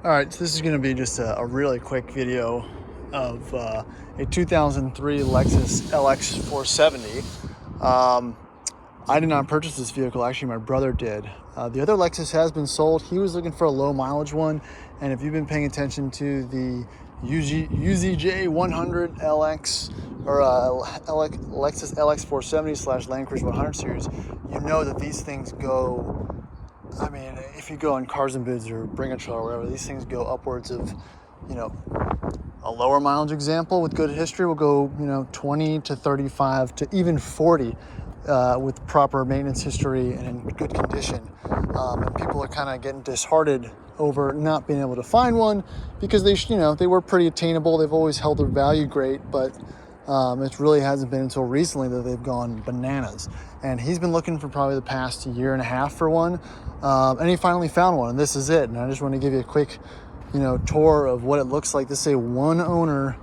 All right, so this is going to be just a really quick video of a 2003 Lexus LX 470. I did not purchase this vehicle, actually my brother did. The other Lexus has been sold. He was looking for a low mileage one, and if you've been paying attention to the UZJ 100 LX or Lexus LX 470 / Land Cruiser 100 series, you know that these things go, I mean, if you go on Cars and Bids or Bring a Trailer or whatever, these things go upwards of, you know, a lower mileage example with good history will go, 20 to 35 to even 40 with proper maintenance history and in good condition. And people are kind of getting disheartened over not being able to find one because they were pretty attainable. They've always held their value great, but it really hasn't been until recently that they've gone bananas. And he's been looking for probably the past year and a half for one, and he finally found one, and this is it. And I just want to give you a quick, tour of what it looks like. This is a one owner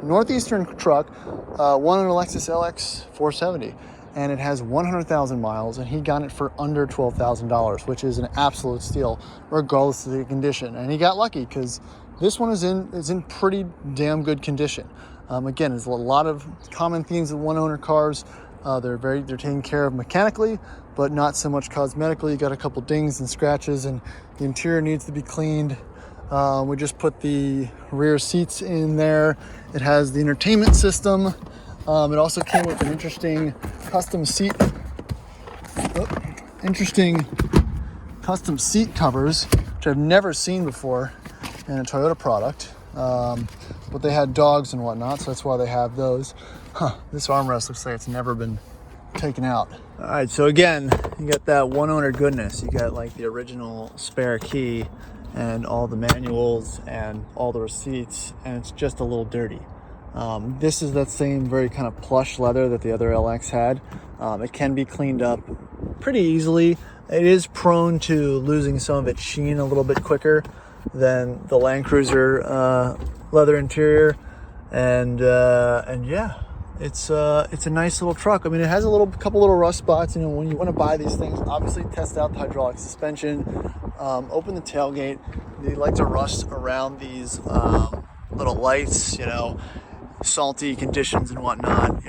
Northeastern truck, one owner Lexus LX 470, and it has 100,000 miles, and he got it for under $12,000, which is an absolute steal, regardless of the condition. And he got lucky because this one is in pretty damn good condition. Again, there's a lot of common themes with one owner cars. They're taken care of mechanically, but not so much cosmetically. You got a couple dings and scratches, and the interior needs to be cleaned. We just put the rear seats in there. It has the entertainment system. It also came with an interesting custom seat covers, which I've never seen before in a Toyota product. But they had dogs and whatnot, so that's why they have those. This armrest looks like it's never been taken out. All right, so again, you got that one owner goodness. You got like the original spare key and all the manuals and all the receipts, and it's just a little dirty. This is that same very kind of plush leather that the other LX had. It can be cleaned up pretty easily. It is prone to losing some of its sheen a little bit quicker than the Land Cruiser leather interior, and yeah, it's a nice little truck. I mean, it has a couple little rust spots. When you want to buy these things, obviously test out the hydraulic suspension, open the tailgate. They like to rust around these little lights, salty conditions and whatnot.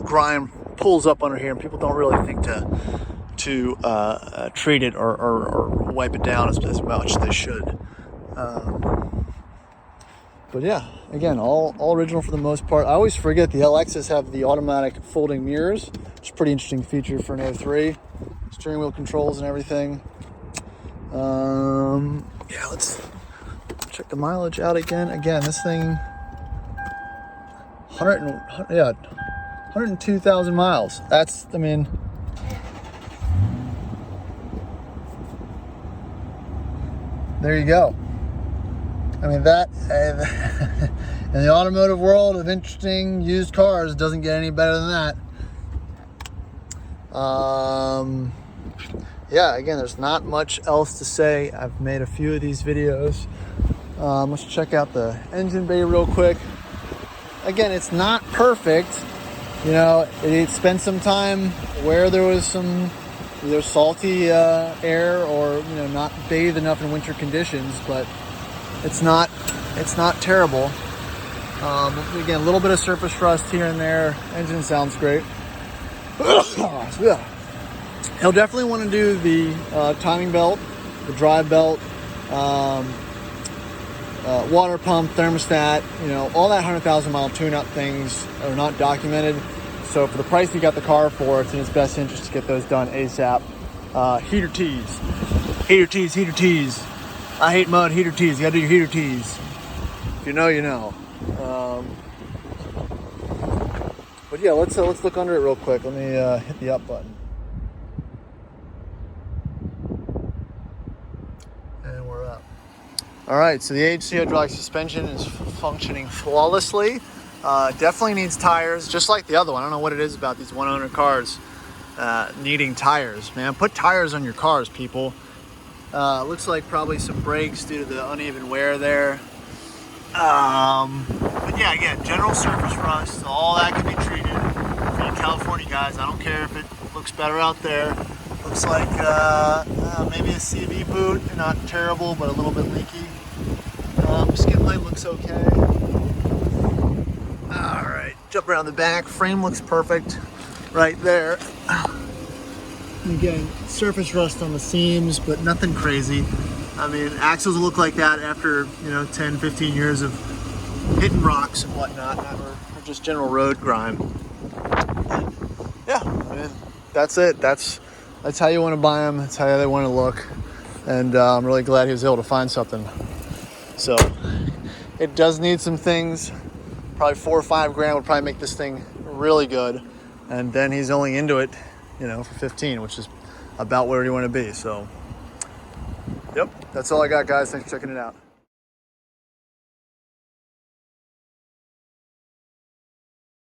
Grime pulls up under here, and people don't really think to treat it or wipe it down as much as they should. But yeah, again, all original for the most part. I always forget the LXs have the automatic folding mirrors. It's a pretty interesting feature for an 03. Steering wheel controls and everything. Yeah, let's check the mileage out again. Again, this thing, 102,000 miles. That's, there you go. That in the automotive world of interesting used cars doesn't get any better than that. Yeah, again, there's not much else to say. I've made a few of these videos. Let's check out the engine bay real quick. Again, it's not perfect. It spent some time where there was some either salty air or not bathed enough in winter conditions, but it's not terrible. Again, a little bit of surface rust here and there. Engine sounds great. Yeah. He'll definitely want to do the timing belt, the drive belt, water pump, thermostat. All that 100,000 mile tune-up things are not documented. So for the price you got the car for, it's in its best interest to get those done ASAP. Heater tees. I hate mud. Heater tees. You gotta do your heater tees. If you know, you know. But yeah, let's look under it real quick. Let me hit the up button. And we're up. All right, so the AHC hydraulic suspension is functioning flawlessly. Definitely needs tires, just like the other one. I don't know what it is about these one-owner cars needing tires, man. Put tires on your cars, people. Looks like probably some brakes due to the uneven wear there. But yeah, again, general surface rust, so all that can be treated. For you California guys, I don't care if it looks better out there. Looks like maybe a CV boot, not terrible, but a little bit leaky. Skid plate looks okay. All right, jump around the back. Frame looks perfect right there. Again, surface rust on the seams, but nothing crazy. I mean, axles look like that after, 10, 15 years of hitting rocks and whatnot, or just general road grime. Yeah, I mean, that's it. That's how you want to buy them. That's how they want to look. And I'm really glad he was able to find something. So it does need some things. Probably $4 or $5 grand would probably make this thing really good. And then he's only into it, for 15, which is about where you want to be. So, yep, that's all I got, guys. Thanks for checking it out.